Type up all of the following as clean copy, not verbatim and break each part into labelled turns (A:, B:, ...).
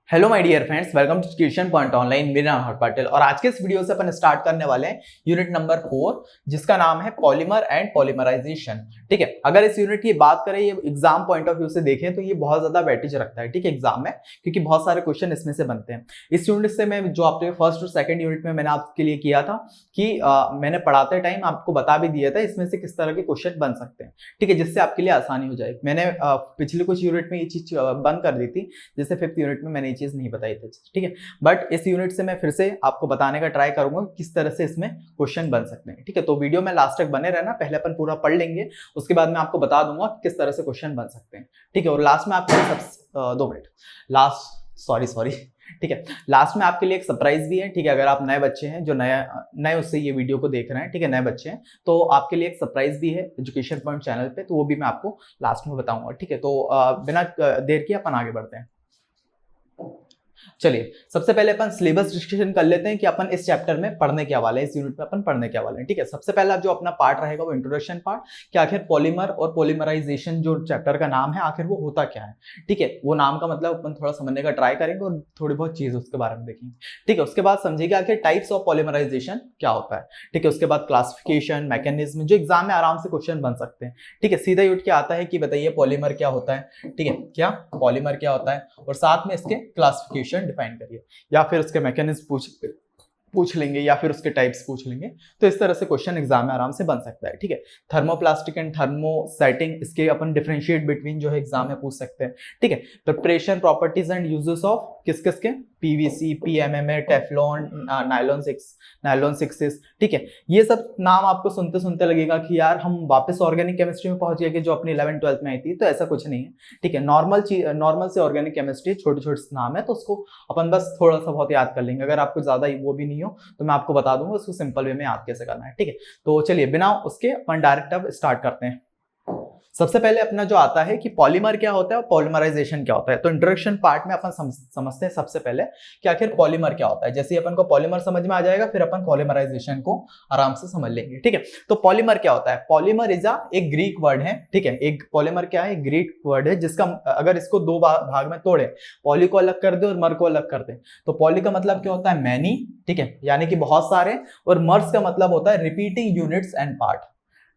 A: Hello my dear friends, welcome to tuition point online. मेरा नाम हर्ष पाटिल और आज के इस वीडियो से अपन स्टार्ट करने वाले हैं यूनिट नंबर 4, जिसका नाम है पॉलीमर एंड पॉलीमराइजेशन। ठीक है, अगर इस यूनिट की बात करें, ये एग्जाम पॉइंट ऑफ व्यू से देखें तो ये बहुत ज्यादा वेटेज रखता है। ठीक है, एग्जाम में, क्योंकि बहुत सारे क्वेश्चन इसमें से बनते हैं। इस यूनिट से मैं जो आपके फर्स्ट और सेकंड यूनिट में मैंने आपके लिए किया था कि मैंने पढ़ाते टाइम आपको बता भी दिया था इसमें से किस तरह के क्वेश्चन बन सकते हैं। ठीक है, जिससे आपके लिए आसानी हो जाए। मैंने पिछले कुछ यूनिट में ये चीज बंद कर दी थी, जैसे 5th यूनिट में मैंने चीज नहीं बताई थी। ठीक है, बट इस यूनिट से मैं फिर से आपको बताने का ट्राई करूंगा किस तरह से इसमें क्वेश्चन बन सकते हैं। ठीक है, तो वीडियो में लास्ट तक बने रहना। पहले अपन पूरा पढ़ लेंगे, उसके बाद मैं आपको बता दूंगा किस तरह से क्वेश्चन बन सकते हैं। ठीक है, और लास्ट में आपको 2 मिनट सॉरी ठीक है, लास्ट में आपके लिए एक सरप्राइज भी है। ठीक है, अगर आप नए बच्चे हैं जो नए उससे ये वीडियो को देख रहे हैं, ठीक है, नए बच्चे हैं, तो आपके लिए एक सरप्राइज भी है एजुकेशन पॉइंट चैनल पे, तो वो भी मैं आपको लास्ट में बताऊंगा। ठीक है, तो बिना देर के अपन आगे बढ़ते हैं। चलिए, सबसे पहले अपन सिलेबस डिस्कशन कर लेते हैं कि अपन इस चैप्टर में पढ़ने क्या वाले हैं, इस यूनिट में अपन पढ़ने क्या वाले हैं। ठीक है, सबसे पहला जो अपना पार्ट रहेगा वो इंट्रोडक्शन पार्ट, कि आखिर पॉलीमर और पॉलीमराइजेशन जो चैप्टर का नाम है आखिर वो होता क्या है। ठीक है, वो नाम का मतलब अपन थोड़ा समझने का ट्राई करेंगे और थोड़ी बहुत चीज उसके बारे में देखेंगे। ठीक है, उसके बाद समझिएगा आखिर टाइप्स ऑफ पॉलीमराइजेशन क्या होता है। ठीक है, उसके बाद क्लासिफिकेशन, मैकेनिज्म, जो एग्जाम में आराम से क्वेश्चन बन सकते हैं। ठीक है, सीधा ही उठ के आता है कि बताइए पॉलीमर क्या होता है। ठीक है, क्या पॉलीमर क्या होता है, और साथ में इसके क्लासिफिकेशन डिफाइन करिए, या फिर उसके मैकेनिज्म पूछ लेंगे, या फिर उसके टाइप्स पूछ लेंगे। तो इस तरह से क्वेश्चन एग्जाम में आराम से बन सकता है। ठीक है, थर्मोप्लास्टिक एंड थर्मोसेटिंग, इसके अपन डिफरेंशिएट बिटवीन जो है एग्जाम में पूछ सकते हैं। ठीक है, preparation, properties and uses of किस किस के, पीवीसी, पीएमएमए, टेफ्लॉन, नायलॉन 6। ठीक है, ये सब नाम आपको सुनते सुनते लगेगा कि यार हम वापस ऑर्गेनिक केमिस्ट्री में पहुंच गए कि जो अपनी 11th-12th में आई थी। तो ऐसा कुछ नहीं है। ठीक है, नॉर्मल से ऑर्गेनिक केमिस्ट्री, छोटे छोटे नाम है, तो उसको अपन बस थोड़ा सा बहुत याद कर लेंगे। अगर आपको ज्यादा वो भी नहीं हो तो मैं आपको बता दूंगा उसको सिंपल वे में याद कैसे करना है। ठीक है, तो चलिए बिना उसके अपन डायरेक्ट अब स्टार्ट करते हैं। सबसे पहले अपना जो आता है कि पॉलीमर क्या होता है और पॉलीमराइजेशन क्या होता है। तो इंट्रोडक्शन पार्ट में अपन समझते हैं सबसे पहले कि आखिर पॉलीमर क्या होता है। जैसे अपन को पॉलीमर समझ में आ जाएगा, फिर अपन पॉलीमराइजेशन को आराम से समझ लेंगे। ठीक है, तो पॉलीमर क्या होता है। पॉलीमर एक ग्रीक वर्ड है। ठीक है, एक पॉलीमर क्या है, एक ग्रीक वर्ड है, जिसका अगर इसको 2 भाग में तोड़े, पॉली को अलग कर दे और मर को अलग कर दे, तो पॉली का मतलब क्या होता है, मैनी। ठीक है, यानी कि बहुत सारे, और मर्स का मतलब होता है रिपीटिंग यूनिट्स एंड पार्ट।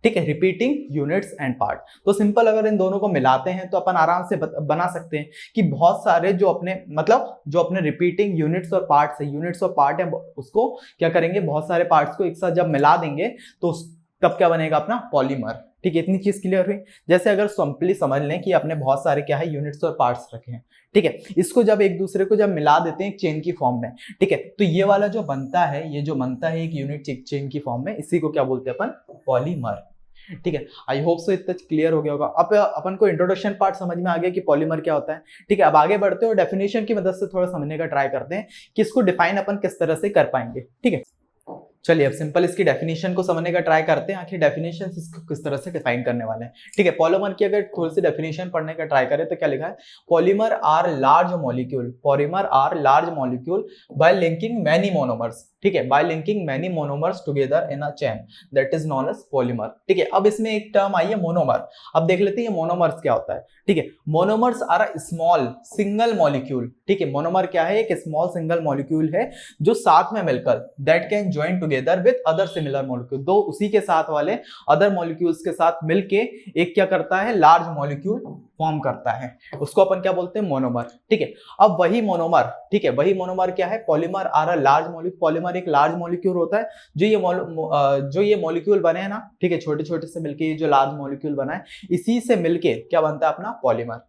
A: ठीक है, रिपीटिंग यूनिट्स एंड पार्ट। तो सिंपल अगर इन दोनों को मिलाते हैं तो अपन आराम से बना सकते हैं कि बहुत सारे जो अपने रिपीटिंग यूनिट्स और पार्ट्स है, यूनिट्स और पार्ट है, उसको क्या करेंगे, बहुत सारे पार्ट्स को एक साथ जब मिला देंगे तो तब क्या बनेगा, अपना पॉलीमर। ठीक है, इतनी चीज क्लियर हुई। जैसे अगर सिंपली समझ लें कि अपने बहुत सारे क्या है, यूनिट्स और पार्ट्स रखे हैं। ठीक है, इसको जब एक दूसरे को जब मिला देते हैं एक चेन की फॉर्म में, ठीक है, तो ये वाला जो बनता है, ये जो बनता है एक यूनिट चेन की फॉर्म में, इसी को क्या बोलते हैं अपन, पॉलीमर। ठीक है, आई होप सो इतना क्लियर हो गया होगा। अब अपन को इंट्रोडक्शन पार्ट समझ में आ गया कि पॉलीमर क्या होता है। ठीक है, अब आगे बढ़ते हैं और डेफिनेशन की मदद से थोड़ा समझने का ट्राई करते हैं कि इसको डिफाइन अपन किस तरह से कर पाएंगे। ठीक है, चलिए अब सिंपल इसकी डेफिनेशन को समझने का ट्राई करते हैं, आखिर डेफिनेशन इसको किस तरह से डिफाइन करने वाले हैं। ठीक है, पॉलीमर की अगर थोड़ी सी डेफिनेशन पढ़ने का ट्राई करें तो क्या लिखा है, polymer are large molecule by linking many monomers. ठीक है, by linking many monomers together in a chain that is known as polymer. ठीक है, अब इसमें एक टर्म आई है मोनोमर। अब देख लेते हैं ये मोनोमर्स क्या होता है। ठीक है, monomers are a small single molecule. ठीक है, मोनोमर क्या है, एक स्मॉल सिंगल मॉलिक्यूल है जो साथ में मिलकर that can join together with other similar molecule, दो उसी के साथ वाले अदर मॉलिक्यूल्स के साथ मिलके एक क्या करता है, लार्ज मॉलिक्यूल फॉर्म करता है, उसको अपन क्या बोलते हैं, मोनोमर। ठीक है, अब वही मोनोमर, ठीक है, वही मोनोमर क्या है, polymer are a large molecule. Polymer एक लार्ज मॉलिक्यूल होता है जो ये मॉलिक्यूल बने हैं ना, ठीक है, छोटे छोटे से मिलके ये जो लार्ज मॉलिक्यूल बना है, इसी से मिलके क्या बनता है, अपना पॉलीमर।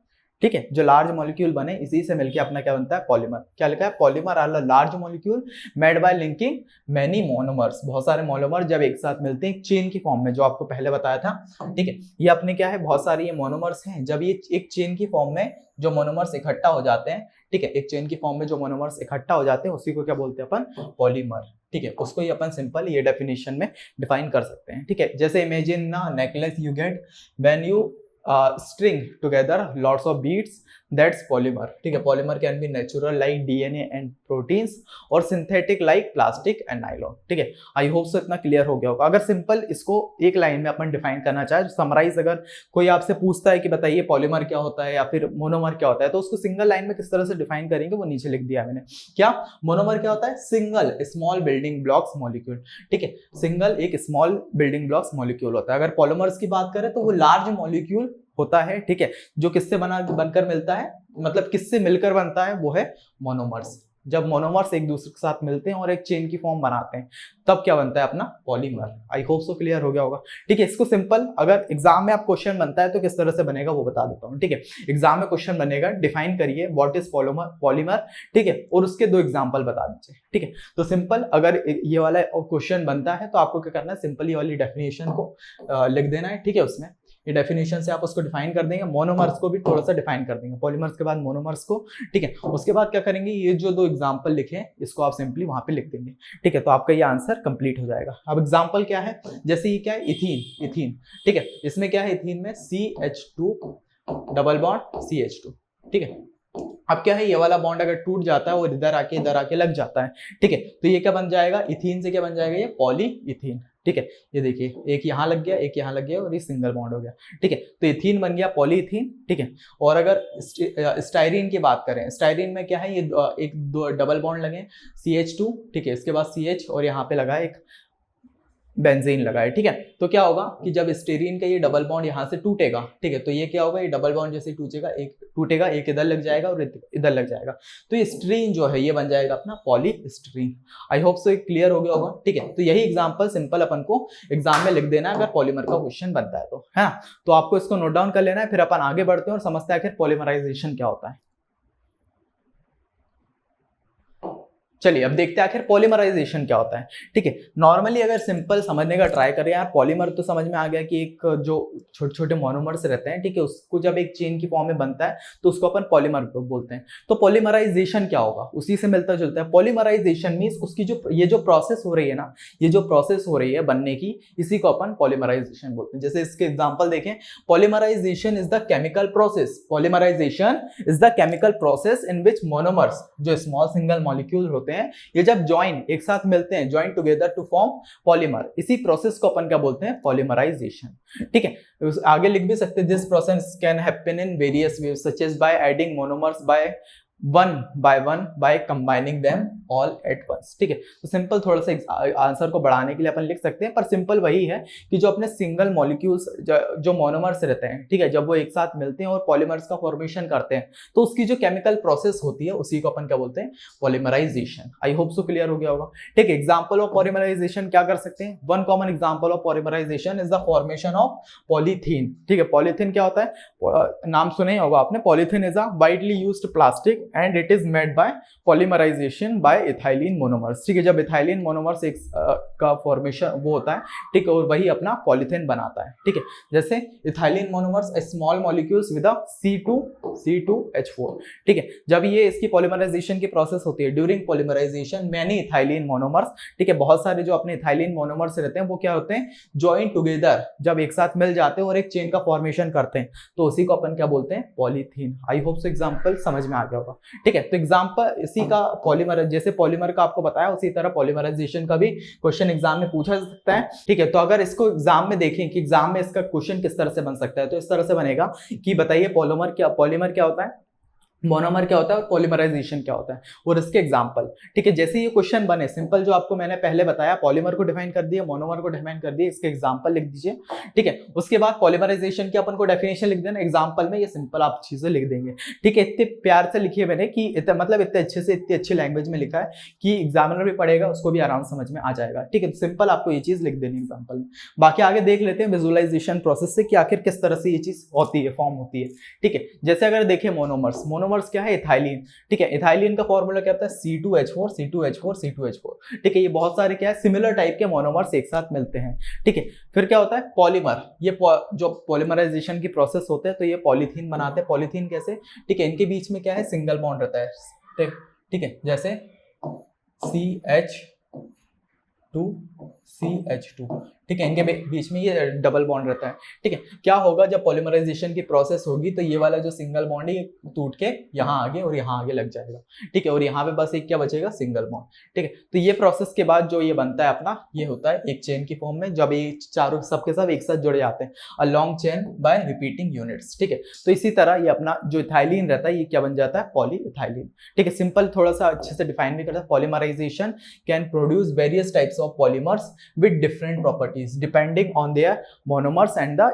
A: ठीक है, जो लार्ज मॉलिक्यूल बने इसी से मिलके अपना क्या बनता है, पॉलीमर। क्या लिखा है, polymer are large molecule made by linking many monomers. बहुत सारे मोनोमर जब एक साथ मिलते हैं चेन की फॉर्म में, जो आपको पहले बताया था। ठीक है, ये अपने क्या है, बहुत सारे ये मोनोमर्स हैं, जब ये एक चेन की फॉर्म में जो मोनोमर्स इकट्ठा हो जाते हैं, ठीक है, एक चेन की फॉर्म में जो मोनोमर्स इकट्ठा हो जाते हैं उसी को क्या बोलते हैं अपन, पॉलीमर। ठीक है, उसको ही अपन सिंपल ये डेफिनेशन में डिफाइन कर सकते हैं। ठीक है, जैसे इमेजिन ना necklace you get when you string together lots of beads, that's polymer, ठीक है। Polymer can be natural like DNA and proteins और synthetic like plastic and nylon, ठीक है। आई होप सो इतना क्लियर हो गया होगा। अगर सिंपल इसको एक लाइन में अपन डिफाइन करना चाहे, समराइज, अगर कोई आपसे पूछता है कि बताइए पॉलीमर क्या होता है या फिर मोनोमर क्या होता है, तो उसको सिंगल लाइन में किस तरह से डिफाइन करेंगे वो नीचे लिख दिया मैंने। क्या मोनोमर क्या होता है? Single small building blocks molecule, ठीक है। सिंगल एक स्मॉल बिल्डिंग ब्लॉक्स मॉलिक्यूल होता है। अगर पॉलीमर्स की बात करें तो वो लार्ज मॉलिक्यूल होता है, ठीक है, जो किससे बनकर मिलता है, मतलब किससे मिलकर बनता है, वो है मोनोमर्स। जब मोनोमर्स एक दूसरे के साथ मिलते हैं और एक चेन की फॉर्म बनाते हैं, तब क्या बनता है अपना पॉलीमर। आई होप सो क्लियर हो गया होगा, ठीक है। इसको सिंपल अगर एग्जाम में आप क्वेश्चन बनता है तो किस तरह से बनेगा वो बता देता हूँ, ठीक है। एग्जाम में क्वेश्चन बनेगा, डिफाइन करिए व्हाट इज पॉलीमर, ठीक है, और उसके 2 एग्जाम्पल बता दीजिए, ठीक है। तो सिंपल अगर ये वाला क्वेश्चन बनता है तो आपको क्या करना है, सिंपल ये वाली डेफिनेशन को लिख देना है, ठीक है। उसमें ये डेफिनेशन से आप उसको डिफाइन कर देंगे, मोनोमर्स को भी थोड़ा सा डिफाइन कर देंगे, पॉलीमर्स के बाद मोनोमर्स को, ठीक है। उसके बाद क्या करेंगे, ये जो 2 एग्जांपल लिखे हैं इसको आप सिंपली वहां पे लिख देंगे, ठीक है। तो आपका ये आंसर कंप्लीट हो जाएगा। अब एग्जांपल क्या है, जैसे ये क्या है, इथीन, ठीक है। इसमें क्या है, इथीन में CH2 डबल बॉन्ड CH2, ठीक है। अब क्या है, ये वाला बॉन्ड अगर टूट जाता है और इधर आके लग जाता है, ठीक है, तो ये क्या बन जाएगा, इथीन से क्या बन जाएगा, ये पॉलीइथीन, ठीक है। ये देखिए एक यहाँ लग गया, एक यहाँ लग गया और ये सिंगल बॉन्ड हो गया, ठीक है। तो इथीन बन गया पॉलीइथीन, ठीक है। और अगर स्टाइरीन की बात करें, स्टाइरीन में क्या है, ये एक 2 डबल बॉन्ड लगे CH2, ठीक है, इसके बाद CH और यहाँ पे लगा एक बेंजीन लगा है, ठीक है। तो क्या होगा कि जब स्टीरीन का ये डबल बॉन्ड यहाँ से टूटेगा, ठीक है, तो ये क्या होगा, ये डबल बॉन्ड जैसे टूटेगा एक इधर लग जाएगा और इधर लग जाएगा, तो ये स्ट्रीन जो है ये बन जाएगा अपना पॉलीस्टीरीन। आई होप सो क्लियर हो गया होगा, ठीक है। तो यही एग्जांपल सिंपल अपन को एग्जाम में लिख देना है अगर पॉलीमर का क्वेश्चन बनता है तो, है ना। तो आपको इसको नोट डाउन कर लेना है, फिर अपन आगे बढ़ते हैं और समझते हैं आखिर पॉलीमराइजेशन क्या होता है। चलिए अब देखते हैं आखिर पॉलीमराइजेशन क्या होता है, ठीक है। नॉर्मली अगर सिंपल समझने का ट्राई करें यार, पॉलीमर तो समझ में आ गया कि एक जो छोटे छोटे मोनोमर्स रहते हैं, ठीक है, उसको जब एक चेन की फॉर्म में बनता है तो उसको अपन पॉलीमर बोलते हैं। तो पॉलीमराइजेशन क्या होगा, उसी से मिलता जुलता है। पॉलीमराइजेशन मींस उसकी जो ये जो प्रोसेस हो रही है ना, ये जो प्रोसेस हो रही है बनने की, इसी को अपन पॉलीमराइजेशन बोलते हैं। जैसे इसके एग्जाम्पल देखें, polymerization is the chemical process, polymerization is the chemical process in which monomers, जो स्मॉल सिंगल मॉलिक्यूल होते हैं, ये जब ज्वाइन एक साथ मिलते हैं, join together to form polymer, इसी प्रोसेस को अपन क्या बोलते हैं, पॉलीमराइजेशन, ठीक है। आगे लिख भी सकते हैं, this process can happen in various ways such as by adding monomers by one by combining them all at once, ठीक है। तो सिंपल थोड़ा सा आंसर को बढ़ाने के लिए अपन लिख सकते हैं, पर सिंपल वही है कि जो अपने सिंगल मॉलिक्यूल्स जो मोनोमर्स रहते हैं, ठीक है, जब वो एक साथ मिलते हैं और पॉलीमर्स का फॉर्मेशन करते हैं, तो उसकी जो केमिकल प्रोसेस होती है उसी को अपन क्या बोलते हैं, पॉलीमराइजेशन। आई होप सो क्लियर हो गया होगा, ठीक है। एग्जाम्पल ऑफ पॉलीमराइजेशन क्या कर सकते हैं, one common example of polymerization is the formation of polythene, ठीक है। पॉलीथीन क्या होता है, नाम सुने ही होगा आपने, polythene is a widely used plastic and it is made by polymerization by ethylene monomers, ठीक है। जब इथाइलिन मोनोमर्स एक का फॉर्मेशन वो होता है, ठीक है, और वही अपना पॉलीथीन बनाता है, ठीक है। जैसे ethylene monomers small molecules with a C2H4, ठीक है। जब ये इसकी पॉलीमराइजेशन की प्रोसेस होती है, during polymerization many ethylene monomers, ठीक है, बहुत सारे जो अपने इथाइलिन मोनोमर्स रहते हैं वो क्या होते हैं, जॉइन टुगेदर, जब एक साथ मिल जाते हैं और एक चेन का फॉर्मेशन करते हैं, तो उसी को अपन क्या बोलते हैं, पॉलीथीन। आई होप सो एग्जांपल समझ में आ गया होगा, ठीक है। तो एग्जांपल इसी का पॉलीमर, जैसे पॉलीमर का आपको बताया उसी तरह पॉलीमराइजेशन का भी क्वेश्चन एग्जाम में पूछा जा सकता है, ठीक है। तो अगर इसको एग्जाम में देखें कि एग्जाम में इसका क्वेश्चन किस तरह से बन सकता है, तो इस तरह से बनेगा कि बताइए पॉलीमर क्या होता है, मोनोमर क्या होता है और पॉलीमराइजेशन क्या होता है, और इसके एग्जांपल, ठीक है। जैसे ये क्वेश्चन बने, सिंपल जो आपको मैंने पहले बताया, पॉलीमर को डिफाइन कर दिया, मोनोमर को डिफाइन कर दिया, इसके एग्जांपल लिख दीजिए, ठीक है। उसके बाद पॉलीमराइजेशन की अपन को डेफिनेशन लिख देना, एग्जांपल में ये सिंपल आप चीजें लिख देंगे, ठीक है। इतने प्यार से लिखिए मैंने कि मतलब इतने अच्छे से, इतनी अच्छी लैंग्वेज में लिखा है कि एग्जामिनर भी पढ़ेगा उसको भी आराम समझ में आ जाएगा, ठीक है। सिंपल आपको ये चीज लिख देनी एग्जाम्पल में। बाकी आगे देख लेते हैं विजुअलाइजेशन प्रोसेस से कि आखिर किस तरह से ये चीज होती है, फॉर्म होती है, ठीक है। जैसे अगर देखें मोनोमर्स क्या है, इथाइलिन, ठीक है। इथाइलिन का फॉर्मूला क्या होता है, C2H4, ठीक है। ये बहुत सारे क्या है, सिमिलर टाइप के मोनोमर्स एक साथ मिलते हैं, ठीक है। फिर क्या होता है, पॉलीमर, ये जो पॉलीमराइजेशन की प्रोसेस होते हैं तो ये पॉलीथीन बनाते हैं। पॉलीथीन कैसे, ठीक है, इनके बीच में क्या है, सिंगल बॉन्ड रहता है, ठीक है। जैसे CH2 CH2, ठीक है, इनके बीच में ये डबल बॉन्ड रहता है, ठीक है। क्या होगा जब पॉलीमराइजेशन की प्रोसेस होगी तो ये वाला जो सिंगल बॉन्ड है ये टूट के यहाँ आगे और यहाँ आगे लग जाएगा, ठीक है, और यहाँ पे बस एक क्या बचेगा, सिंगल बॉन्ड, ठीक है। तो ये प्रोसेस के बाद जो ये बनता है अपना, ये होता है एक चेन की फॉर्म में, जब ये चारों सबके सब एक साथ जुड़े जाते हैं, a long chain by repeating units, ठीक है। तो इसी तरह ये अपना जो इथाइलिन रहता है ये क्या बन जाता है, पॉलीइथाइलिन, ठीक है। सिंपल थोड़ा सा अच्छे से डिफाइन भी करता है, polymerization can produce various types of polymers with different properties depending on their monomers and the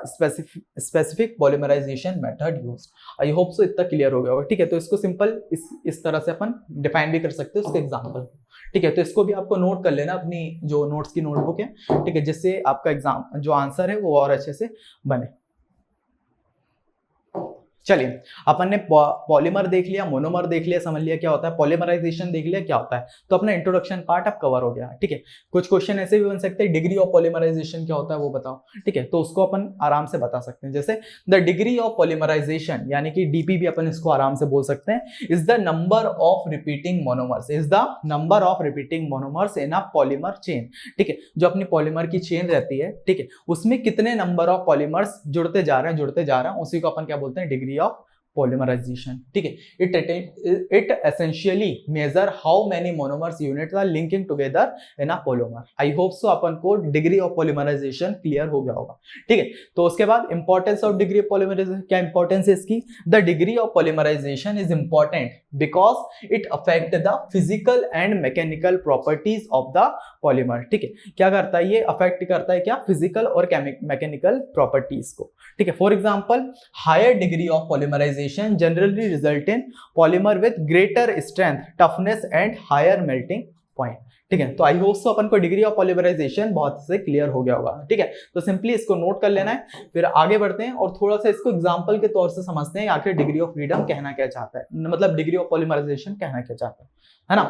A: specific polymerization method used. I hope so इतना क्लियर हो गया होगा, ठीक है। तो इसको सिंपल इस तरह से अपन डिफाइन भी कर सकते हैं उसके एग्जांपल, ठीक है। तो इसको भी आपको नोट कर लेना अपनी जो नोट्स की नोटबुक है, ठीक है, जिससे आपका एग्जाम जो आंसर है वो और अच्छे से बने। चलिए अपन ने पॉलीमर देख लिया, मोनोमर देख लिया, समझ लिया क्या होता है, पॉलीमराइजेशन देख लिया क्या होता है, तो अपना इंट्रोडक्शन पार्ट अब कवर हो गया, ठीक है। कुछ क्वेश्चन ऐसे भी बन सकते हैं, डिग्री ऑफ पॉलीमराइजेशन क्या होता है वो बताओ, ठीक है, तो उसको अपन आराम से बता सकते हैं। जैसे द डिग्री ऑफ पॉलीमराइजेशन यानी कि डीपी भी अपन इसको आराम से बोल सकते हैं, is the number of repeating monomers, is the number of repeating monomers in a polymer chain, ठीक है। जो अपनी पॉलीमर की चेन रहती है, ठीक है, उसमें कितने नंबर ऑफ पॉलीमर्स जुड़ते जा रहे हैं, उसी को अपन क्या बोलते हैं, डिग्री ऑफ polymerization, ठीक है। it essentially measure how many monomers units are linking together in a polymer. I hope so अपन को degree of polymerization clear हो गया होगा, ठीक है। तो उसके बाद importance of degree of polymerization, क्या importance है इसकी, the degree of polymerization is important because it affect the physical and mechanical properties of the polymer, ठीक है। क्या करता है ये, affect करता है क्या, physical और mechanical properties को, ठीक है। For example, higher degree of polymerization generally result in polymer with greater strength, toughness and higher melting point, ठीक है। तो आई होप सो अपन को डिग्री ऑफ पॉलीमराइजेशन बहुत से क्लियर हो गया होगा, ठीक है। तो सिंपली इसको नोट कर लेना है, फिर आगे बढ़ते हैं और थोड़ा सा इसको एग्जांपल के तौर से समझते हैं आखिर डिग्री ऑफ फ्रीडम कहना क्या चाहता है, मतलब डिग्री ऑफ पॉलीमराइजेशन कहना क्या चाहता है ना।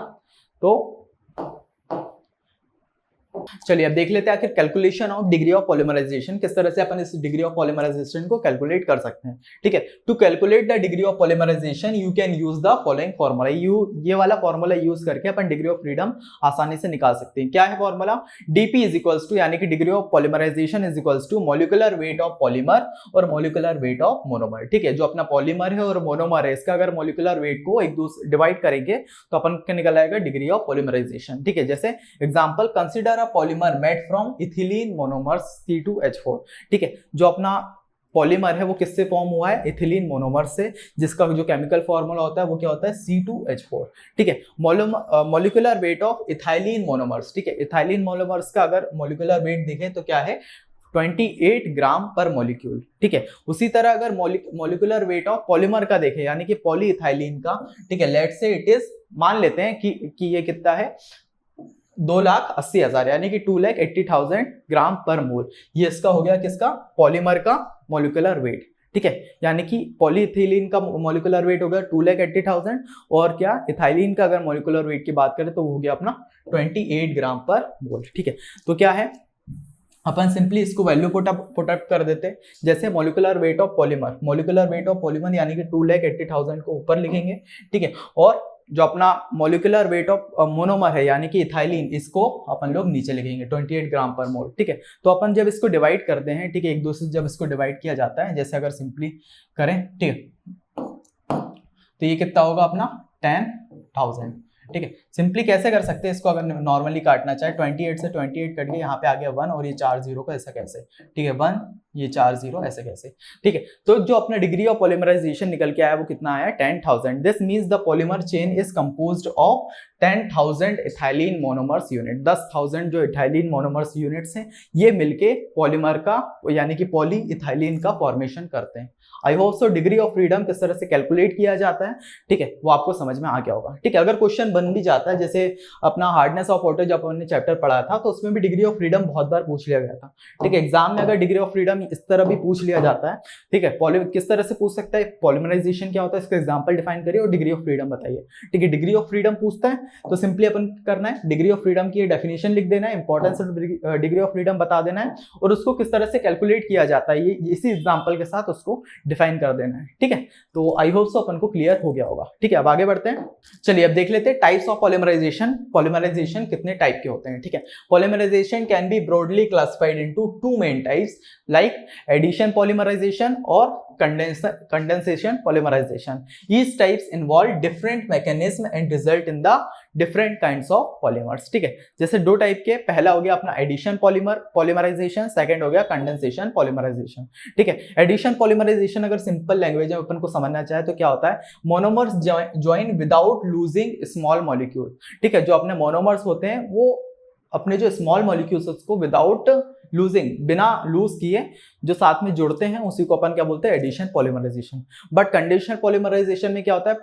A: तो चलिए अब देख लेते हैं आखिर calculation of degree of polymerization, किस तरह से अपन इस डिग्री ऑफ पॉलीमराइजेशन को कैलकुलेट कर सकते हैं, ठीक है। To calculate the degree of polymerization you can use the following formula, ये वाला फॉर्मूला यूज करके अपन डिग्री ऑफ फ्रीडम आसानी से निकाल सकते हैं। क्या है formula, DP is equals to यानी कि degree of polymerization is equals to molecular weight of polymer और मॉलिक्यूलर वेट ऑफ मोनोमर, ठीक है। जो अपना पॉलीमर है और मोनोमर है इसका अगर मॉलिक्यूलर वेट को एक दूसरे डिवाइड करेंगे तो अपन का निकल आएगा डिग्री ऑफ पॉलीमराइजेशन, ठीक है। जैसे example, consider a polymer made from ethylene monomers C2H4, ठीक है। जो अपना पॉलीमर है वो किससे फॉर्म हुआ है, इथिलीन मोनोमर से, जिसका जो केमिकल फॉर्मूला होता है वो क्या होता है, C2H4, ठीक है। Molecular weight of ethylene monomers, ठीक है। इथाइलिन मोनोमर्स का अगर मॉलिक्यूलर वेट देखें तो क्या है, 28 ग्राम पर मॉलिक्यूल, ठीक है। उसी तरह अगर मॉलिक्यूलर वेट ऑफ पॉलीमर का देखें यानी कि पॉलीइथाइलिन का, ठीक है, लेट्स से इट इज, मान लेते हैं कि ये कितना है, 2,80,000 यानी कि 2,80,000 ग्राम पर मोल, ये इसका हो गया किसका, पॉलीमर का मॉलिक्यूलर वेट, ठीक है। यानी कि पॉलीइथिलीन का मॉलिक्यूलर वेट हो गया 2,80,000 और क्या इथाइलिन का अगर मॉलिक्यूलर वेट की बात करें तो वो हो गया अपना 28 ग्राम पर मोल, ठीक है। तो क्या है, अपन सिंपली इसको वैल्यू पुटअप कर देते हैं। जैसे मॉलिक्यूलर वेट ऑफ पॉलीमर यानी कि 2,80,000 को ऊपर लिखेंगे, ठीक है। और जो अपना मॉलिक्यूलर वेट ऑफ मोनोमर है यानी कि इथाइलिन, इसको अपन लोग नीचे लिखेंगे 28 ग्राम पर मोल, ठीक है। तो अपन जब इसको डिवाइड करते हैं, ठीक है, एक दूसरे से जब इसको डिवाइड किया जाता है, जैसे अगर सिंपली करें, ठीक है, तो ये कितना होगा अपना 10,000, ठीक है। सिंपली कैसे कर सकते हैं इसको, अगर नॉर्मली काटना चाहे 28 से 28 कट के यहाँ पे आ गया 1 और ये 4 0 का ऐसा कैसे, ठीक है, 1 ये 4 0 ऐसे कैसे, ठीक है। तो जो अपना डिग्री ऑफ पॉलीमराइजेशन निकल के आया वो कितना आया, 10,000। This means the polymer chain is composed of 10,000 ethylene monomers unit, 10,000 जो इथाइलिन मोनोमर्स यूनिट्स हैं ये मिलके पॉलीमर का यानी कि पॉलीइथाइलिन का फॉर्मेशन करते हैं। आई hope so degree of freedom किस तरह से कैलकुलेट किया जाता है, ठीक है, वो आपको समझ में आ गया होगा, ठीक है। अगर क्वेश्चन बन भी जाता है, जैसे अपना हार्डनेस ऑफ वाटर जब हमने चैप्टर पढ़ा था तो उसमें भी डिग्री ऑफ फ्रीडम बहुत बार पूछ लिया गया था, ठीक है। एग्जाम में अगर डिग्री ऑफ फ्रीडम इस तरह भी पूछ लिया जाता है, ठीक है। किस तरह से पूछ सकता है, पॉलीमराइजेशन क्या होता है, इसका एग्जांपल डिफाइन करिए और डिग्री ऑफ फ्रीडम बताइए, ठीक है। डिग्री ऑफ फ्रीडम पूछता है तो सिंपली अपन करना है, डिग्री ऑफ फ्रीडम की डेफिनेशन लिख देना है, importance of degree of freedom बता देना है और उसको किस तरह से कैलकुलेट किया जाता है ये इसी एग्जांपल के साथ उसको डिफाइन कर देना है, ठीक है। तो आई होप सो अपन को क्लियर हो गया होगा, ठीक है। अब आगे बढ़ते हैं, चलिए अब देख लेते हैं टाइप्स ऑफ पॉलीमराइजेशन। पॉलीमराइजेशन कितने टाइप के होते हैं, ठीक है। Polymerization can be broadly classified into two main types like addition polymerization और condensation polymerization. Each types involve different mechanism and result in the different kinds of polymers, ठीक है। जैसे दो टाइप के, पहला हो गया अपना एडिशन पॉलीमराइजेशन, सेकंड हो गया कंडेंसेशन पॉलीमराइजेशन, ठीक है। एडिशन पॉलीमराइजेशन अगर सिंपल लैंग्वेज में अपन को समझना चाहे तो क्या होता है, monomers join without losing small molecule, ठीक है। जो अपने मोनोमर्स होते हैं वो अपने जो स्मॉल मॉलिक्यूल्स उसको विदाउट लूजिंग, बिना लूज किए जो साथ में जुड़ते हैं उसी को अपन क्या बोलते हैं, addition polymerization. But conditional polymerization में क्या होता है,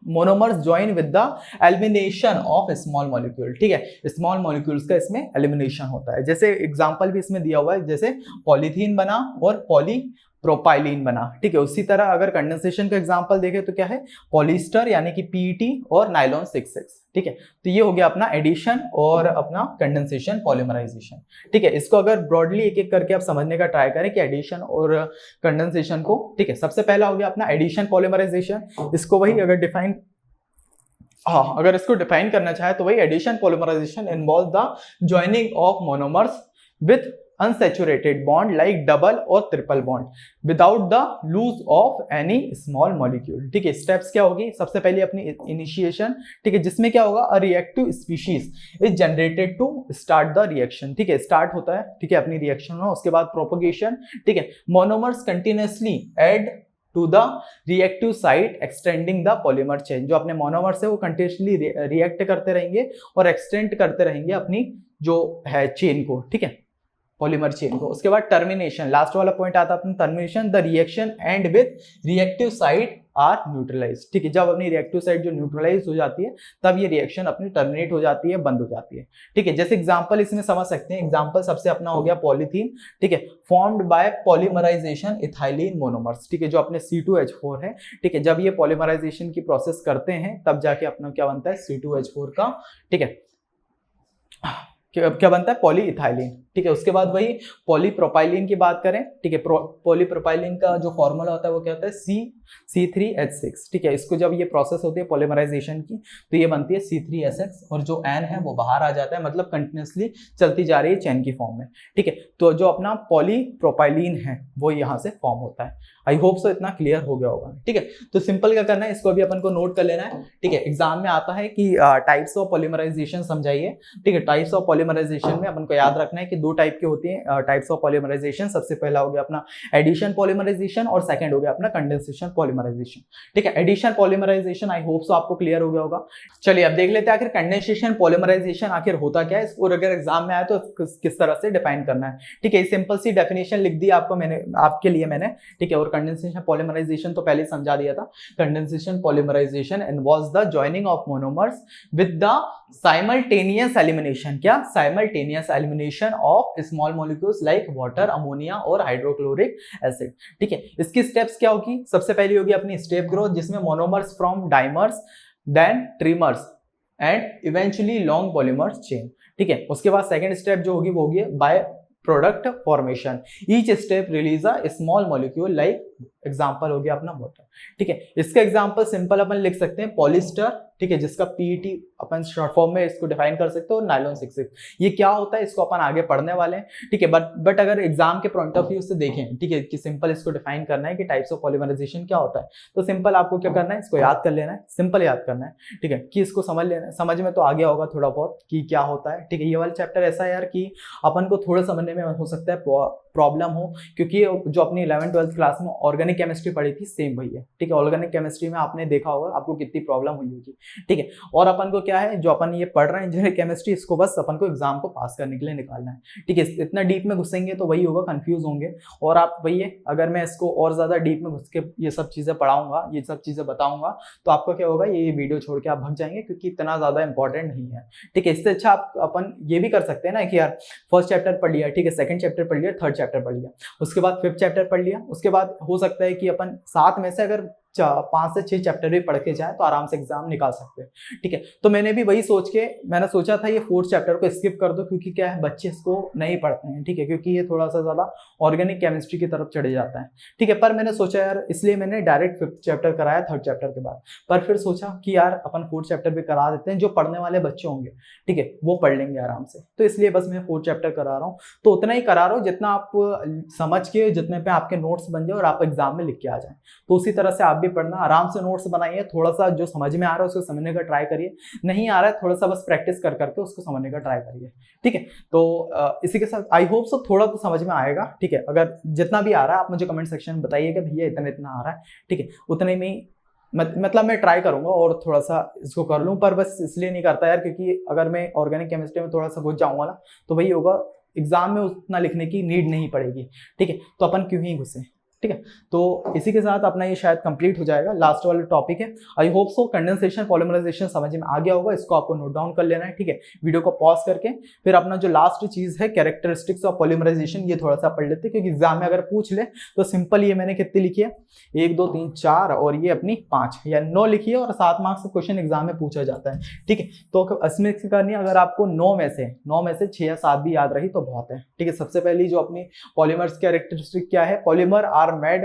A: monomers join with the elimination of small molecule, ठीक है। स्मॉल मॉलिक्यूल्स का इसमें एलिमिनेशन होता है। जैसे एग्जांपल भी इसमें दिया हुआ है, जैसे पॉलीथीन बना और पॉलीप्रोपाइलीन बना, ठीक है। उसी तरह अगर कंडेंसेशन का एग्जांपल देखें तो क्या है, पॉलिस्टर यानी कि पीईटी और नायलॉन 6,6, ठीक है। तो ये हो गया अपना एडिशन और अपना कंडेंसेशन पॉलीमराइजेशन, ठीक है। इसको अगर ब्रॉडली एक एक करके आप समझने का ट्राई करें कि एडिशन और कंडेंसेशन को, ठीक है। सबसे पहला हो गया अपना एडिशन पॉलीमराइजेशन, इसको वही अगर डिफाइन अगर इसको डिफाइन करना चाहे तो वही addition polymerization involve the joining of monomers with unsaturated bond like double और triple bond without the lose of any small molecule, ठीक है। स्टेप्स क्या होगी, सबसे पहले अपनी इनिशिएशन, ठीक है, जिसमें क्या होगा, a reactive species is generated to start the reaction, ठीक है। स्टार्ट होता है, ठीक है, अपनी रिएक्शन में। उसके बाद प्रोपोगेशन, ठीक है। Monomers continuously add to the reactive site extending the polymer chain, जो अपने मोनोमर्स है वो कंटिन्यूअसली रिएक्ट करते रहेंगे और एक्सटेंड करते रहेंगे अपनी जो है चेन को, ठीक है, पॉलीमर चेन को। उसके बाद टर्मिनेशन, लास्ट वाला पॉइंट आता है अपना termination, the reaction end with reactive site are neutralize, ठीक है। जब अपनी रिएक्टिव साइट जो न्यूट्रलाइज हो जाती है तब ये रिएक्शन अपनी टर्मिनेट हो जाती है, बंद हो जाती है, ठीक है। जैसे एग्जांपल इसमें समझ सकते हैं, एग्जांपल सबसे अपना हो गया पॉलीथीन, ठीक है, formed by polymerization ethylene monomers, ठीक है, जो अपने C2H4 है, ठीक है। जब ये पॉलीमराइजेशन की प्रोसेस करते हैं तब जाके अपना क्या बनता है, C2H4 का, ठीक है, क्या बनता है, पॉलीइथाइलिन, ठीक है। उसके बाद वही पॉलीप्रोपाइलिन की बात करें, ठीक है, पॉलीप्रोपाइलिन का जो फॉर्मूला होता है वो क्या होता है, C3H6, ठीक है। इसको जब ये प्रोसेस होती है पॉलीमराइजेशन की तो ये बनती है C3H6 और जो N है वो बाहर आ जाता है, मतलब कंटिन्यूअसली चलती जा रही है चेन की फॉर्म में, ठीक है। तो जो अपना पॉलीप्रोपाइलिन है वो यहाँ से फॉर्म होता है। आई होप सो इतना क्लियर हो गया होगा, ठीक है। तो सिंपल क्या करना है, इसको अभी अपन को नोट कर लेना है, ठीक है। एग्जाम में आता है कि टाइप्स ऑफ पॉलीमराइजेशन समझाइए, ठीक है। टाइप्स ऑफ पॉलीमराइजेशन में अपन को याद रखना है कि दो टाइप की होती है टाइप्स ऑफ पॉलीमराइजेशन। सबसे पहला हो गया अपना एडिशन पॉलीमराइजेशन और सेकंड हो गया अपना कंडेंसेशन पॉलीमराइजेशन, ठीक है। Addition polymerization I hope so आपको क्लियर हो गया होगा। चलिए अब देख लेते हैं आखिर कंडेंसेशन पॉलीमराइजेशन आखिर होता क्या है, और अगर एग्जाम में आए तो किस तरह से डिफाइन करना है, ठीक है। सिंपल सी डेफिनेशन लिख दी आपको मैंने, आपके लिए मैंने, ठीक है। और कंडेंसेशन पॉलीमराइजेशन तो पहले समझा दिया था। Condensation polymerization involves the joining of monomers with the simultaneous elimination, क्या, simultaneous elimination of small molecules like water, ammonia और हाइड्रोक्लोरिक एसिड, ठीक है। इसकी स्टेप्स क्या होगी, सबसे पहली होगी अपनी स्टेप ग्रोथ, जिसमें monomers from dimers then trimers and eventually long polymers chain, ठीक है। उसके बाद सेकंड स्टेप जो होगी वो होगी by product formation, each step release a small molecule like, example हो गया अपना वाटर, ठीक है। इसका एग्जांपल सिंपल अपन लिख सकते हैं पॉलिस्टर, ठीक है, जिसका पीईटी अपन शॉर्ट फॉर्म में इसको डिफाइन कर सकते हो, और नायलॉन 6,6 ये क्या होता है इसको अपन आगे पढ़ने वाले हैं, ठीक है। बट अगर एग्जाम के पॉइंट ऑफ व्यू से देखें, ठीक है, कि सिंपल इसको डिफाइन करना है कि टाइप्स ऑफ पॉलीमराइजेशन क्या होता है, तो सिंपल आपको क्या करना है, इसको याद कर लेना है, सिंपल याद करना है, ठीक है, कि इसको समझ लेना है। समझ में तो आ गया होगा थोड़ा बहुत कि क्या होता है, ठीक है। ये वाला चैप्टर ऐसा है यार कि अपन को थोड़ा समझने में हो सकता है प्रॉब्लम हो, क्योंकि जो अपनी 11th-12th क्लास में ऑर्गेनिक केमिस्ट्री पढ़ी थी सेम वही है, ठीक है। ऑर्गेनिक केमिस्ट्री में आपने देखा होगा आपको कितनी प्रॉब्लम हुई होगी, ठीक है। और अपन को क्या है, जो अपन ये पढ़ रहे हैं इंजीनियरिंग केमिस्ट्री, इसको बस अपन को एग्जाम को पास करने के लिए निकालना है, ठीक है। इतना डीप में घुसेंगे तो वही होगा, कंफ्यूज होंगे। और आप वही है, अगर मैं इसको और ज्यादा डीप में घुस के ये सब चीजें पढ़ाऊंगा, ये सब चीजें बताऊंगा, तो आपको क्या होगा, ये वीडियो छोड़ के आप भाग जाएंगे, क्योंकि इतना ज्यादा इंपॉर्टेंट नहीं है, ठीक है। इससे अच्छा अपन ये भी कर सकते हैं ना कि यार फर्स्ट चैप्टर पढ़ लिया, ठीक है, सेकंड चैप्टर पढ़ लिया, थर्ड चैप्टर पढ़ लिया, उसके बाद 5th चैप्टर पढ़ लिया, उसके बाद हो सकता है कि अपन 7 में से अगर 5 से 6 चैप्टर भी पढ़ के जाए तो आराम से एग्जाम निकाल सकते हैं, ठीक है। तो मैंने भी वही सोच के मैंने सोचा था ये 4th चैप्टर को स्किप कर दो, क्योंकि क्या है बच्चे इसको नहीं पढ़ते हैं, ठीक है, क्योंकि ये थोड़ा सा ज्यादा ऑर्गेनिक केमिस्ट्री की तरफ चढ़े जाता है, ठीक है। पर मैंने सोचा यार, इसलिए मैंने डायरेक्ट 5th चैप्टर कराया 3rd चैप्टर के बाद। पर फिर सोचा कि यार अपन 4th चैप्टर भी करा देते हैं, जो पढ़ने वाले बच्चे होंगे, ठीक है, वो पढ़ लेंगे आराम से। तो इसलिए बस मैं 4th चैप्टर करा रहा हूँ। तो उतना ही करा रहा हूँ जितना आप समझ के, जितने पे आपके नोट्स बन जाए और आप एग्जाम में लिख के आ जाए। तो उसी तरह से आप भी पढ़ना, आराम से नोट्स बनाइए, थोड़ा सा जो समझ में आ रहा है उसको समझने का ट्राई करिए, नहीं आ रहा है थोड़ा सा बस प्रैक्टिस कर करके उसको समझने का ट्राई करिए, ठीक है। तो इसी के साथ आई होप सो थोड़ा तो समझ में आएगा, ठीक है। अगर जितना भी आ रहा है आप मुझे कमेंट सेक्शन में बताइएगा भैया इतना इतना आ रहा है, ठीक है, उतने में मतलब मैं ट्राई करूंगा और थोड़ा सा इसको कर लूं। पर बस इसलिए नहीं करता यार, क्योंकि अगर मैं ऑर्गेनिक केमिस्ट्री में थोड़ा सा घुस जाऊंगा ना तो वही होगा, एग्जाम में उतना लिखने की नीड नहीं पड़ेगी, ठीक है। तो अपन क्यों ही घुसे, ठीक है। तो इसी के साथ अपना ये शायद कंप्लीट हो जाएगा, लास्ट वाला टॉपिक है। I hope so condensation polymerization समझ में आ गया होगा, इसको आपको नोट डाउन कर लेना है, ठीक है। वीडियो को पॉज करके फिर अपना जो लास्ट चीज है कैरेक्टरिस्टिक्स ऑफ पॉलिमराइजेशन, ये थोड़ा सा पढ़ लेते हैं, क्योंकि एग्जाम में अगर पूछ ले तो सिंपल ये मैंने कितनी लिखी है 1 2 3 4 और ये अपनी 5 या 9 लिखी है, और 7 मार्क्स का क्वेश्चन एग्जाम में पूछा जाता है, ठीक है। तो इसमें करनी अगर आपको 9 में से 6 या 7 भी याद रही तो बहुत है, ठीक है। सबसे पहली जो अपनी पॉलीमर्स कैरेक्टरिस्टिक क्या है, polymer are made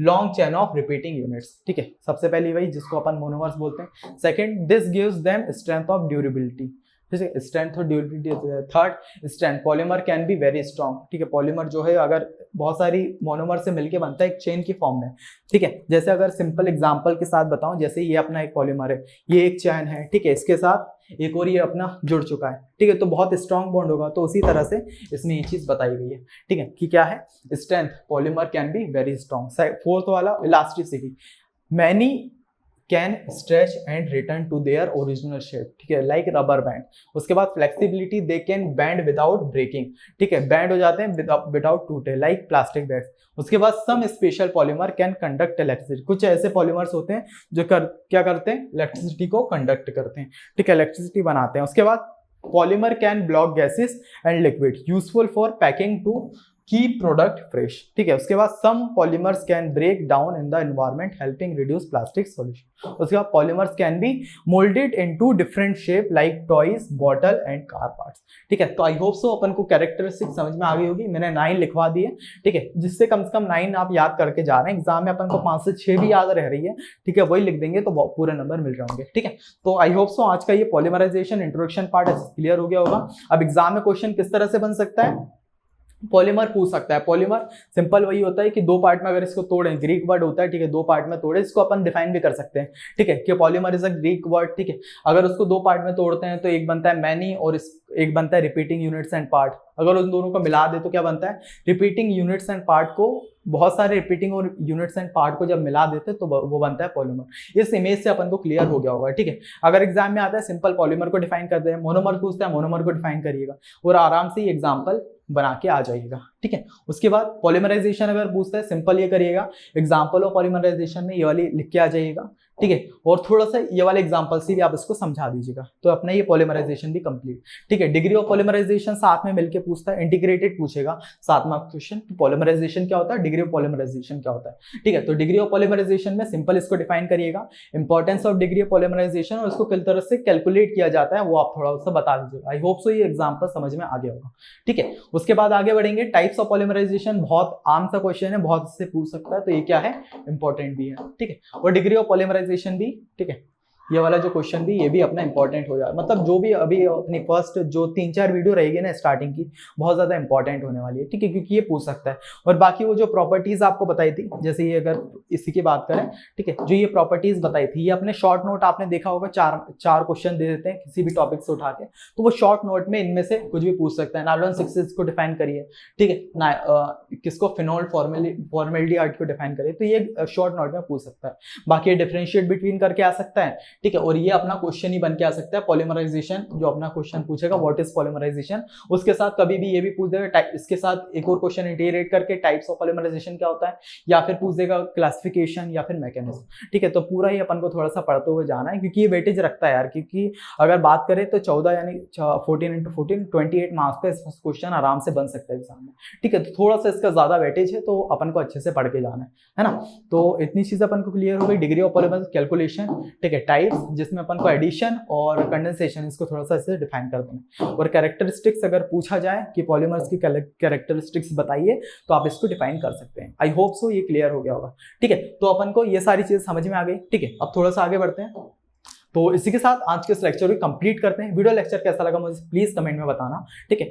A: long chain of repeating units, ठीक है। सबसे पहली वही जिसको अपन मोनोमर्स बोलते हैं। Second, this gives them strength of durability, ठीक है, स्ट्रेंथ और durability. Third, strength, polymer can be very strong, ठीक है। पॉलीमर जो है अगर बहुत सारी मोनोमर से मिलके बनता है एक चेन की फॉर्म में, ठीक है। जैसे अगर सिंपल एग्जांपल के साथ बताऊं, जैसे ये अपना एक पॉलीमर है, ये एक चेन है, ठीक है, इसके साथ एक और ये अपना जुड़ चुका है, ठीक है, तो बहुत स्ट्रॉन्ग बॉन्ड होगा। तो उसी तरह से इसमें ये चीज बताई गई है, ठीक है, कि क्या है strength, polymer can be very strong. Fourth वाला elasticity, many can stretch and return to their original shape, ठीक है, लाइक रबर बैंड। उसके बाद flexibility, they can bend without breaking, ठीक है, बैंड हो जाते हैं विदाउट टूटे, लाइक प्लास्टिक बैग्स। उसके बाद some special polymer can conduct electricity, कुछ ऐसे पॉलीमर्स होते हैं जो क्या करते हैं, इलेक्ट्रिसिटी को कंडक्ट करते हैं, ठीक है, इलेक्ट्रिसिटी बनाते हैं। उसके बाद polymer can block gases and liquid, useful for packing to keep product fresh, ठीक है। उसके बाद some polymers can break down in the environment helping reduce plastic solution. उसके बाद polymers can be moulded into different shape like toys, bottle and car parts, ठीक है। तो आई hope सो अपन को कैरेक्टरिस्टिक समझ में आ गई होगी। मैंने 9 लिखवा दिए, ठीक है, जिससे कम से कम 9 आप याद करके जा रहे हैं। एग्जाम में अपन को 5 से 6 भी याद रह रही है, ठीक है, वही लिख देंगे तो पूरे नंबर मिल जाएंगे, ठीक है। तो आई होप सो आज का ये पॉलीमराइजेशन इंट्रोडक्शन पार्ट क्लियर हो गया होगा। अब एग्जाम में क्वेश्चन किस तरह से बन सकता है, पॉलीमर पूछ सकता है। पॉलीमर सिंपल वही होता है कि 2 पार्ट में अगर इसको तोड़े, ग्रीक वर्ड होता है, ठीक है, 2 पार्ट में तोड़े, इसको अपन डिफाइन भी कर सकते हैं, ठीक है, कि polymer is a Greek word, ठीक है। अगर उसको 2 पार्ट में तोड़ते हैं तो एक बनता है मैनी और एक बनता है रिपीटिंग यूनिट्स एंड पार्ट। अगर उन दोनों को मिला दे तो क्या बनता है, रिपीटिंग यूनिट्स एंड पार्ट को, बहुत सारे रिपीटिंग और यूनिट्स एंड पार्ट को जब मिला देते हैं तो वो बनता है पॉलीमर। इस इमेज से अपन को क्लियर हो गया होगा, ठीक है। अगर एग्जाम में आता है सिंपल पॉलीमर को डिफाइन करते हैं, मोनोमर पूछता है मोनोमर को डिफाइन करिएगा और आराम से एग्जाम्पल बना के आ जाइएगा, ठीक है। उसके बाद पॉलीमराइजेशन अगर पूछता है सिंपल ये करिएगा, एग्जाम्पल ऑफ पॉलीमराइजेशन में ये वाली लिख के आ जाइएगा, ठीक है, और थोड़ा सा ये वाले एग्जांपल से भी आप इसको समझा दीजिएगा, तो अपना ये पॉलीमराइजेशन भी कंप्लीट, ठीक है। डिग्री ऑफ पॉलीमराइजेशन साथ में मिलके पूछता है, इंटीग्रेटेड पूछेगा 7 मार्क्स क्वेश्चन। तो पॉलीमराइजेशन क्या होता है, डिग्री ऑफ पॉलीमराइजेशन क्या होता है, ठीक है। तो डिग्री ऑफ पॉलीमराइजेशन में सिंपल इसको डिफाइन करिएगा, importance of degree of polymerization, और इसको किस तरह से कैलकुलेट किया जाता है वो आप थोड़ा सा बता दीजिएगा। आई होप सो ये एग्जाम्पल समझ में आ गया होगा, ठीक है। उसके बाद आगे बढ़ेंगे, टाइप्स ऑफ पॉलीमराइजेशन, बहुत आम सा क्वेश्चन है, बहुत इससे पूछ सकता है, तो ये क्या है, इंपॉर्टेंट भी है, ठीक है। और डिग्री ऑफ पॉलीमराइजेशन भी, ठीक है, ये वाला जो क्वेश्चन भी, ये भी अपना इंपॉर्टेंट हो जाए, मतलब जो भी अभी अपनी फर्स्ट जो 3-4 वीडियो रहेगी ना स्टार्टिंग की, बहुत ज्यादा इंपॉर्टेंट होने वाली है, ठीक है, क्योंकि ये पूछ सकता है। और बाकी वो जो प्रॉपर्टीज आपको बताई थी, जैसे ये अगर इसी की बात करें, ठीक है, जो ये प्रॉपर्टीज बताई थी, ये अपने शॉर्ट नोट आपने देखा होगा, 4 क्वेश्चन दे देते हैं किसी भी टॉपिक से उठा के, तो वो शॉर्ट नोट में इनमें से कुछ भी पूछ सकता है। नाइलॉन 6 को डिफाइन करिए, ठीक है, किसको फिनोल फॉर्मेल्डिहाइड को डिफाइन करिए, तो ये शॉर्ट नोट में पूछ सकता है। बाकी डिफरेंशिएट बिटवीन करके आ सकता है, ठीक है। और ये अपना क्वेश्चन ही बन के आ सकता है, पॉलीमराइजेशन जो अपना क्वेश्चन पूछेगा व्हाट इज पॉलीमराइजेशन, उसके साथ कभी भी ये भी पूछ देगा इसके साथ एक और क्वेश्चन इंटीग्रेट करके टाइप्स ऑफ पॉलीमराइजेशन क्या होता है, या फिर पूछ देगा क्लासिफिकेशन या फिर मैकेनिज्म, ठीक है। तो पूरा ही अपन को थोड़ा सा पढ़ते हुए जाना है, क्योंकि ये वेटेज रखता है यार, क्योंकि अगर बात करें तो 14 यानी 14 into 14 28 मार्क्स पे क्वेश्चन आराम से बन सकता है एग्जाम में, ठीक है। तो थोड़ा सा इसका ज्यादा वेटेज है, तो अपन को अच्छे से पढ़ के जाना है ना। तो इतनी चीज अपन को क्लियर हो गई, डिग्री ऑफ पॉलीमर कैलकुलेशन, ठीक है, टाइप्स जिसमें अपन को एडिशन और कंडेंसेशन इसको थोड़ा सा इसे डिफाइन कर देना, और कैरेक्टरिस्टिक्स अगर पूछा जाए कि पॉलीमर्स की कैरेक्टरिस्टिक्स बताइए तो आप इसको डिफाइन कर सकते हैं। आई होप सो ये क्लियर हो गया होगा, ठीक है। तो अपन को ये सारी चीज समझ में आ गई, ठीक है। अब थोड़ा सा आगे बढ़ते हैं। तो इसी के साथ आज के इस लेक्चर को कंप्लीट करते हैं। वीडियो लेक्चर कैसा लगा मुझे प्लीज कमेंट में बताना, ठीक है।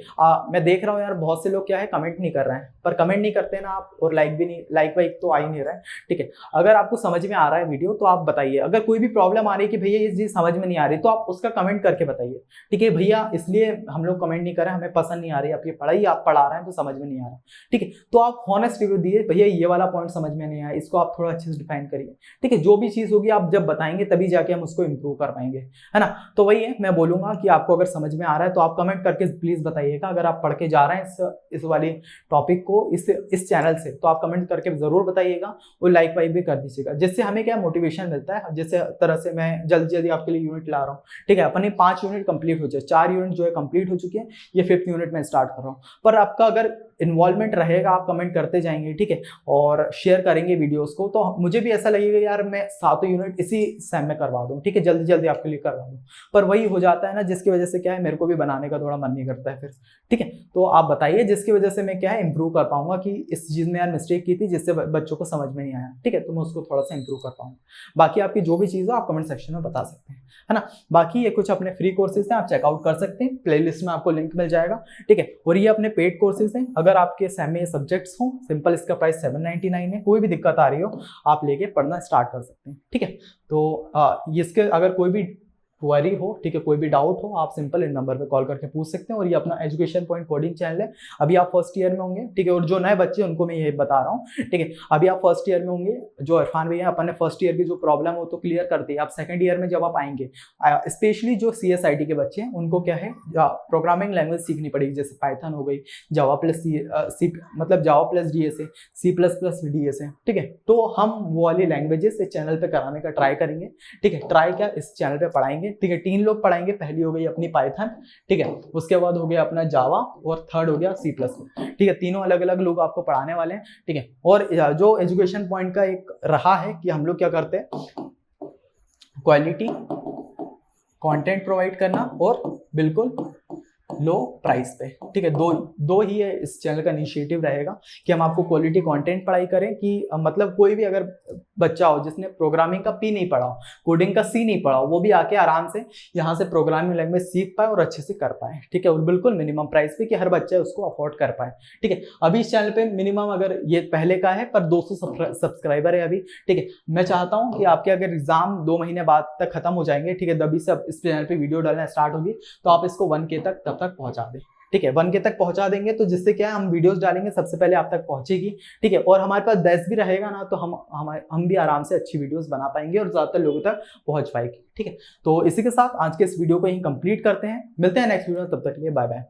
A: मैं देख रहा हूँ यार बहुत से लोग क्या है कमेंट नहीं कर रहे हैं, पर कमेंट नहीं करते ना आप, और लाइक भी नहीं, लाइक वाइक तो आ ही नहीं रहा है, ठीक है। अगर आपको समझ में आ रहा है वीडियो तो आप बताइए, अगर कोई भी प्रॉब्लम आ रही है कि भैया ये चीज समझ में नहीं आ रही तो आप उसका कमेंट करके बताइए, ठीक है। भैया इसलिए हम लोग कमेंट नहीं कर रहे, हमें पसंद नहीं आ रही आपकी पढ़ाई, आप पढ़ा रहे हैं तो समझ में नहीं आ रहा, ठीक है। तो आप हॉनेस्ट रिव्यू दिए, भैया ये वाला पॉइंट समझ में नहीं आया, इसको आप थोड़ा अच्छे से डिफाइन करिए, ठीक है। जो भी चीज होगी आप जब बताएंगे तभी जाके हम उसको इंप्रूव कर पाएंगे, है ना। तो वही है, मैं बोलूंगा कि आपको अगर समझ में आ रहा है तो आप कमेंट करके प्लीज बताइएगा। अगर आप पढ़ के जा रहे हैं इस वाली टॉपिक को इस चैनल से, तो आप कमेंट करके जरूर बताइएगा, और लाइक वाइक भी कर दीजिएगा, जिससे हमें क्या मोटिवेशन मिलता है। जिस तरह से मैं जल्दी जल्दी आपके लिए यूनिट ला रहा हूँ, ठीक है। अपने 5 यूनिट कंप्लीट हो जाए, 4 यूनिट जो है कंप्लीट हो चुके हैं, ये 5th यूनिट में स्टार्ट कर रहा हूँ। पर आपका अगर इन्वॉल्वमेंट रहेगा, आप कमेंट करते जाएंगे, ठीक है, और शेयर करेंगे वीडियोस को, तो मुझे भी ऐसा लगेगा यार मैं 7 यूनिट इसी सेम में करवा दूं, ठीक है, जल्दी जल्दी आपके लिए करवा दूं। पर वही हो जाता है ना, जिसकी वजह से क्या है मेरे को भी बनाने का थोड़ा मन नहीं करता है फिर, ठीक है। तो आप बताइए जिसकी वजह से मैं क्या है इंप्रूव कर पाऊंगा, कि इस चीज में यार मिस्टेक की थी जिससे बच्चों को समझ में नहीं आया, ठीक है, तो मैं उसको थोड़ा सा इंप्रूव कर पाऊंगा। बाकी आपकी जो भी चीज हो आप कमेंट सेक्शन में बता सकते हैं, है ना। बाकी ये कुछ अपने फ्री कोर्सेज हैं, आप चेकआउट कर सकते हैं, प्लेलिस्ट में आपको लिंक मिल जाएगा, ठीक है। और ये अपने पेड कोर्सेज हैं, अगर आपके सेम में सब्जेक्ट्स हो, सिंपल इसका प्राइस 799 है, कोई भी दिक्कत आ रही हो आप लेके पढ़ना स्टार्ट कर सकते हैं, ठीक है। तो इसके अगर कोई भी क्वेरी हो, ठीक है, कोई भी डाउट हो, आप सिंपल इन नंबर पे कॉल करके पूछ सकते हैं। और ये अपना एजुकेशन पॉइंट कोडिंग चैनल है, अभी आप फर्स्ट ईयर में होंगे, ठीक है, और जो नए बच्चे उनको मैं ये बता रहा हूँ, ठीक है, अभी आप फर्स्ट ईयर में होंगे, जो इरफान भैया अपन ने फर्स्ट ईयर की जो प्रॉब्लम हो तो क्लियर कर दी, आप सेकंड ईयर में जब आप आएंगे, स्पेशली जो CSIT के बच्चे हैं उनको क्या है प्रोग्रामिंग लैंग्वेज सीखनी पड़ेगी, जैसे पाइथन हो गई, जावा प्लस सी मतलब जावा प्लस DSA, C++ DSA, ठीक है। तो हम वो वाली लैंग्वेजेस इस चैनल पे कराने का ट्राई करेंगे, ठीक है, ट्राई क्या इस चैनल पे पढ़ाएंगे, ठीक है। 3 लोग पढ़ाएंगे, पहली हो गई अपनी पाइथन, ठीक है, उसके बाद हो गया अपना जावा, और थर्ड हो गया C++, ठीक है। तीनों अलग अलग लोग आपको पढ़ाने वाले हैं, ठीक है। और जो एजुकेशन पॉइंट का एक रहा है कि हम लोग क्या करते हैं, क्वालिटी कंटेंट प्रोवाइड करना और बिल्कुल लो प्राइस पे, ठीक है। दो ही है इस चैनल का इनिशिएटिव रहेगा कि हम आपको क्वालिटी कंटेंट पढ़ाई करें, कि मतलब कोई भी अगर बच्चा हो जिसने प्रोग्रामिंग का P नहीं पढ़ा हो, कोडिंग का C नहीं पढ़ा हो, वो भी आके आराम से यहाँ से प्रोग्रामिंग लैंग्वेज सीख पाए और अच्छे से कर पाए, ठीक है, और बिल्कुल मिनिमम प्राइस पे कि हर बच्चा उसको अफोर्ड कर पाए, ठीक है। अभी इस चैनल पे मिनिमम अगर ये पहले का है पर 200 सब्सक्राइबर है अभी, ठीक है। मैं चाहता हूँ कि आपके अगर एग्जाम 2 महीने बाद तक खत्म हो जाएंगे, ठीक है, तभी से इस चैनल पे वीडियो डालना स्टार्ट होगी, तो आप इसको 1K तक तब तक पहुंचा दें, ठीक है, 1K तक पहुंचा देंगे, तो जिससे क्या है हम वीडियोस डालेंगे सबसे पहले आप तक पहुंचेगी, ठीक है, और हमारे पास 10 भी रहेगा ना, तो हम भी आराम से अच्छी वीडियोस बना पाएंगे और ज्यादातर लोगों तक पहुंच पाएगी, ठीक है। तो इसी के साथ आज के इस वीडियो को यहीं कंप्लीट करते हैं, मिलते हैं नेक्स्ट वीडियो में, तब तक के लिए बाय बाय।